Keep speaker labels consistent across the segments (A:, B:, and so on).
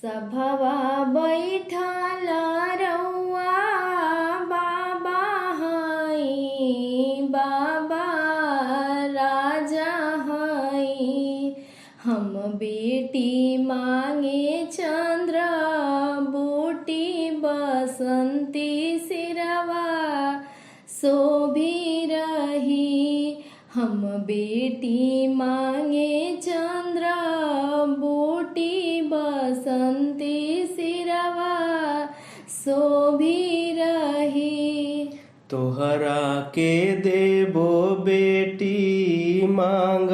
A: सभवा बैठल रउआ बाबा हई, बाबा राजा हई। हम बेटी मांगे चंद्र बूटी बसंती सिरवा शोभी रही। हम बेटी मांगे चंद्र बूटी बसंती सिरवा शोभी रही।
B: तोहरा के देबो बेटी मांग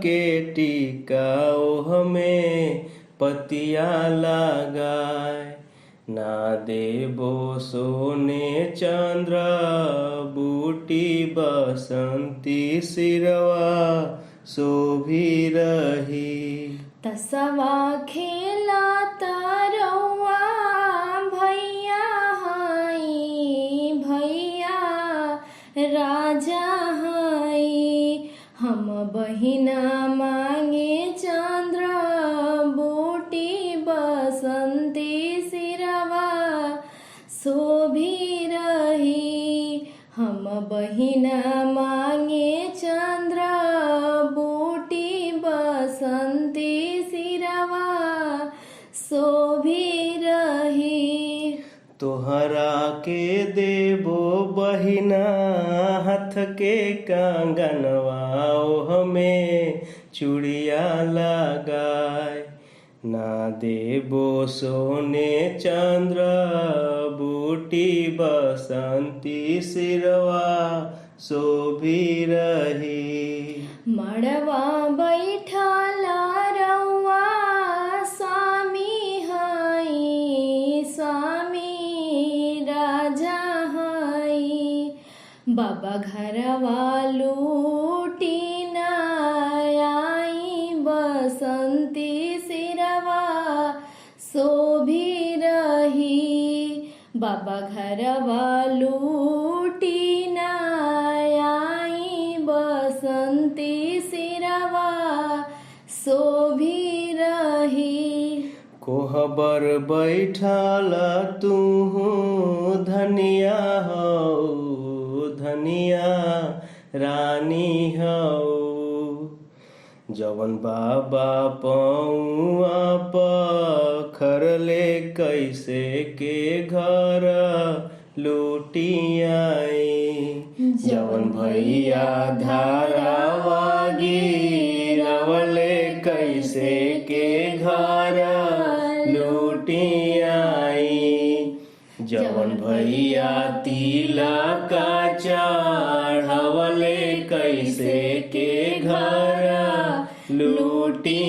B: के टीका हमें पतिया लगाए। ना देबो सोने चंद्र बूटी बसंती सिरवा शोभी रही।
A: तसवा खेला तरौआ भैया हई, भैया राजा हई। हम बहिना मांगे चंद्र बूटी बसंती सिरवा शोभी रही। हम बहिना मांगे चंद्र बूटी बसंती सिरवा शोभी रही।
B: तोहरा के देबो बहिना हाथ के कंगनवा हमें चूड़िया लगाए। ना देबो सोने चंद्र बूटी बसंती सिरवा शोभी रही।
A: मड़वा बैठल रउआ स्वामी हई, स्वामी राजा हई। बाबा घरवा लूटी न आई बसंती सिरवा शोभी रही। बाबा घरवा लूटी न आई बसंती सिरवा शोभी रही।
B: कोहबर बैठल तूहू धनिया हो, धनिया रानी हो। जवन बाबा पौआ पखरले कैसे के घर लूटी आई। जवन भैया धारावा गिरवले कैसे के घर लूटी आई। जवन भैया तिलक चढ़वले कैसे के घर लूटी